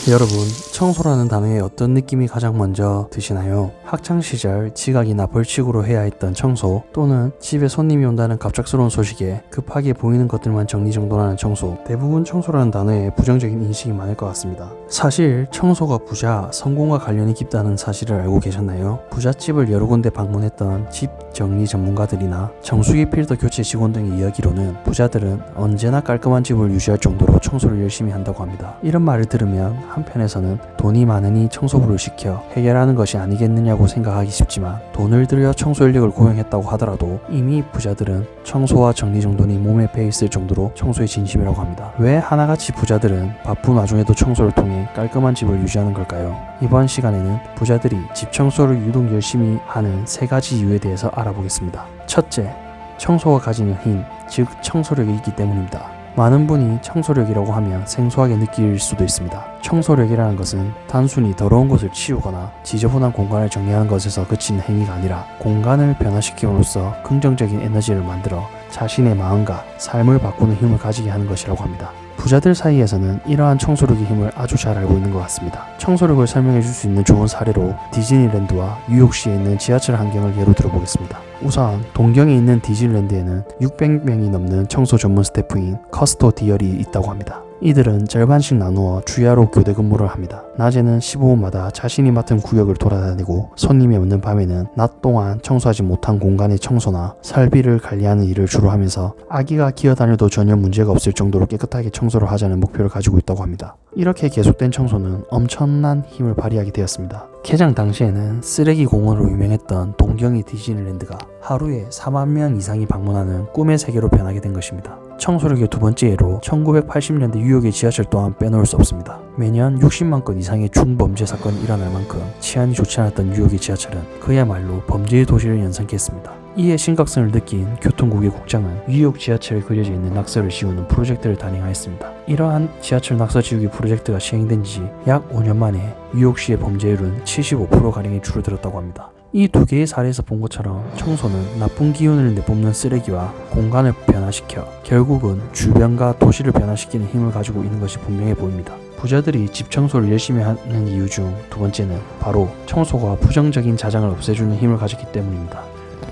여러분, 청소라는 단어에 어떤 느낌이 가장 먼저 드시나요? 학창시절 지각이나 벌칙으로 해야 했던 청소, 또는 집에 손님이 온다는 갑작스러운 소식에 급하게 보이는 것들만 정리정돈하는 청소, 대부분 청소라는 단어에 부정적인 인식이 많을 것 같습니다. 사실 청소가 부자, 성공과 관련이 깊다는 사실을 알고 계셨나요? 부잣집을 여러 군데 방문했던 집 정리 전문가들이나 정수기 필터 교체 직원 등의 이야기로는 부자들은 언제나 깔끔한 집을 유지할 정도로 청소를 열심히 한다고 합니다. 이런 말을 들으면 한편에서는 돈이 많으니 청소부를 시켜 해결하는 것이 아니겠느냐고 생각하기 쉽지만, 돈을 들여 청소 인력을 고용했다고 하더라도 이미 부자들은 청소와 정리정돈이 몸에 배있을 정도로 청소에 진심이라고 합니다. 왜 하나같이 부자들은 바쁜 와중에도 청소를 통해 깔끔한 집을 유지하는 걸까요? 이번 시간에는 부자들이 집 청소를 유독 열심히 하는 3가지 이유에 대해서 알아보겠습니다. 첫째, 청소가 가지는 힘, 즉 청소력이 있기 때문입니다. 많은 분이 청소력이라고 하면 생소하게 느낄 수도 있습니다. 청소력이라는 것은 단순히 더러운 것을 치우거나 지저분한 공간을 정리하는 것에서 그치는 행위가 아니라, 공간을 변화시킴으로써 긍정적인 에너지를 만들어 자신의 마음과 삶을 바꾸는 힘을 가지게 하는 것이라고 합니다. 부자들 사이에서는 이러한 청소력의 힘을 아주 잘 알고 있는 것 같습니다. 청소력을 설명해 줄 수 있는 좋은 사례로 디즈니랜드와 뉴욕시에 있는 지하철 환경을 예로 들어보겠습니다. 우선 동경에 있는 디즈니랜드에는 600명이 넘는 청소 전문 스태프인 커스토디얼이 있다고 합니다. 이들은 절반씩 나누어 주야로 교대 근무를 합니다. 낮에는 15분마다 자신이 맡은 구역을 돌아다니고, 손님이 없는 밤에는 낮 동안 청소하지 못한 공간의 청소나 설비를 관리하는 일을 주로 하면서 아기가 기어다녀도 전혀 문제가 없을 정도로 깨끗하게 청소를 하자는 목표를 가지고 있다고 합니다. 이렇게 계속된 청소는 엄청난 힘을 발휘하게 되었습니다. 개장 당시에는 쓰레기 공원으로 유명했던 동경의 디즈니랜드가 하루에 4만 명 이상이 방문하는 꿈의 세계로 변하게 된 것입니다. 청소력의 두 번째 예로 1980년대 뉴욕의 지하철 또한 빼놓을 수 없습니다. 매년 60만 건 이상의 중범죄 사건이 일어날 만큼 치안이 좋지 않았던 뉴욕의 지하철은 그야말로 범죄의 도시를 연상케 했습니다. 이에 심각성을 느낀 교통국의 국장은 뉴욕 지하철에 그려져 있는 낙서를 지우는 프로젝트를 단행하였습니다. 이러한 지하철 낙서 지우기 프로젝트가 시행된 지 약 5년 만에 뉴욕시의 범죄율은 75%가량이 줄어들었다고 합니다. 이 두 개의 사례에서 본 것처럼 청소는 나쁜 기운을 내뿜는 쓰레기와 공간을 변화시켜 결국은 주변과 도시를 변화시키는 힘을 가지고 있는 것이 분명해 보입니다. 부자들이 집 청소를 열심히 하는 이유 중 두 번째는 바로 청소가 부정적인 자장을 없애주는 힘을 가졌기 때문입니다.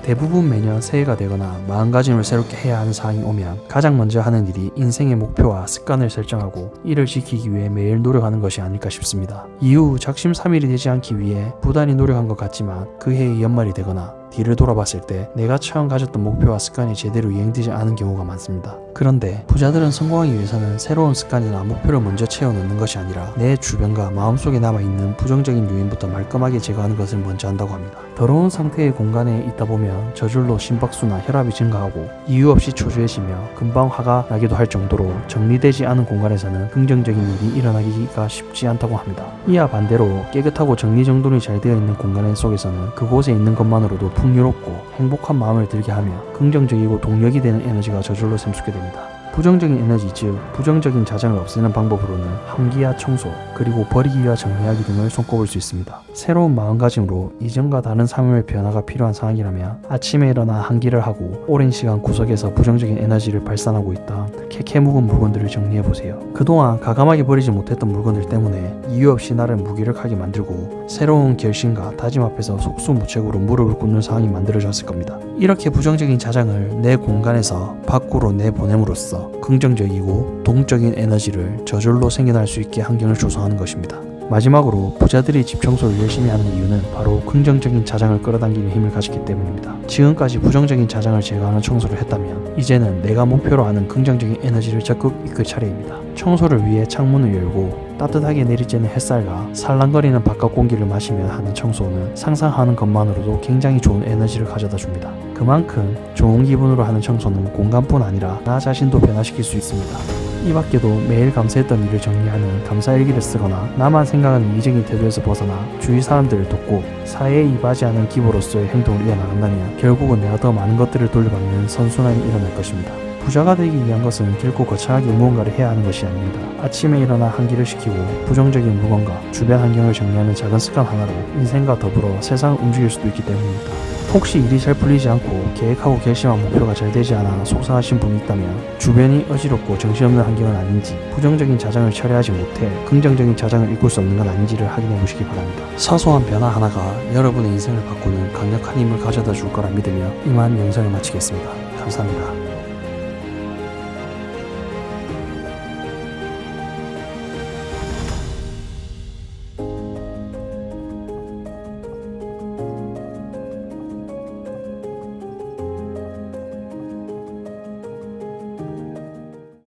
대부분 매년 새해가 되거나 마음가짐을 새롭게 해야 하는 상황이 오면 가장 먼저 하는 일이 인생의 목표와 습관을 설정하고 이를 지키기 위해 매일 노력하는 것이 아닐까 싶습니다. 이후 작심삼일이 되지 않기 위해 부단히 노력한 것 같지만 그 해의 연말이 되거나 뒤를 돌아봤을 때 내가 처음 가졌던 목표와 습관이 제대로 이행되지 않은 경우가 많습니다. 그런데 부자들은 성공하기 위해서는 새로운 습관이나 목표를 먼저 채워넣는 것이 아니라 내 주변과 마음속에 남아있는 부정적인 요인부터 말끔하게 제거하는 것을 먼저 한다고 합니다. 더러운 상태의 공간에 있다 보면 저절로 심박수나 혈압이 증가하고 이유 없이 초조해지며 금방 화가 나기도 할 정도로 정리되지 않은 공간에서는 긍정적인 일이 일어나기가 쉽지 않다고 합니다. 이와 반대로 깨끗하고 정리정돈이 잘 되어 있는 공간 속에서는 그곳에 있는 것만으로도 풍요롭고 행복한 마음을 들게 하며 긍정적이고 동력이 되는 에너지가 저절로 샘솟게 됩니다. 부정적인 에너지, 즉 부정적인 자장을 없애는 방법으로는 환기와 청소, 그리고 버리기와 정리하기 등을 손꼽을 수 있습니다. 새로운 마음가짐으로 이전과 다른 삶의 변화가 필요한 상황이라면 아침에 일어나 환기를 하고 오랜 시간 구석에서 부정적인 에너지를 발산하고 있던 캐캐 묵은 물건들을 정리해보세요. 그동안 가감하게 버리지 못했던 물건들 때문에 이유 없이 나를 무기력하게 만들고 새로운 결심과 다짐 앞에서 속수무책으로 무릎을 꿇는 상황이 만들어졌을 겁니다. 이렇게 부정적인 자장을 내 공간에서 밖으로 내보냄으로써 긍정적이고 동적인 에너지를 저절로 생겨날 수 있게 환경을 조성하는 것입니다. 마지막으로 부자들이 집 청소를 열심히 하는 이유는 바로 긍정적인 자장을 끌어당기는 힘을 가졌기 때문입니다. 지금까지 부정적인 자장을 제거하는 청소를 했다면 이제는 내가 목표로 하는 긍정적인 에너지를 적극 이끌 차례입니다. 청소를 위해 창문을 열고 따뜻하게 내리쬐는 햇살과 살랑거리는 바깥 공기를 마시며 하는 청소는 상상하는 것만으로도 굉장히 좋은 에너지를 가져다 줍니다. 그만큼 좋은 기분으로 하는 청소는 공간뿐 아니라 나 자신도 변화시킬 수 있습니다. 이 밖에도 매일 감사했던 일을 정리하는 감사일기를 쓰거나 나만 생각하는 이적인 태도에서 벗어나 주위 사람들을 돕고 사회에 이바지하는 기부로서의 행동을 이어나간다면 결국은 내가 더 많은 것들을 돌려받는 선순환이 일어날 것입니다. 부자가 되기 위한 것은 결코 거창하게 무언가를 해야 하는 것이 아닙니다. 아침에 일어나 환기를 시키고 부정적인 물건과 주변 환경을 정리하는 작은 습관 하나로 인생과 더불어 세상을 움직일 수도 있기 때문입니다. 혹시 일이 잘 풀리지 않고 계획하고 결심한 목표가 잘 되지 않아 속상하신 분이 있다면 주변이 어지럽고 정신없는 환경은 아닌지, 부정적인 자장을 처리하지 못해 긍정적인 자장을 이끌 수 없는 건 아닌지를 확인해 보시기 바랍니다. 사소한 변화 하나가 여러분의 인생을 바꾸는 강력한 힘을 가져다 줄 거라 믿으며 이만 영상을 마치겠습니다. 감사합니다.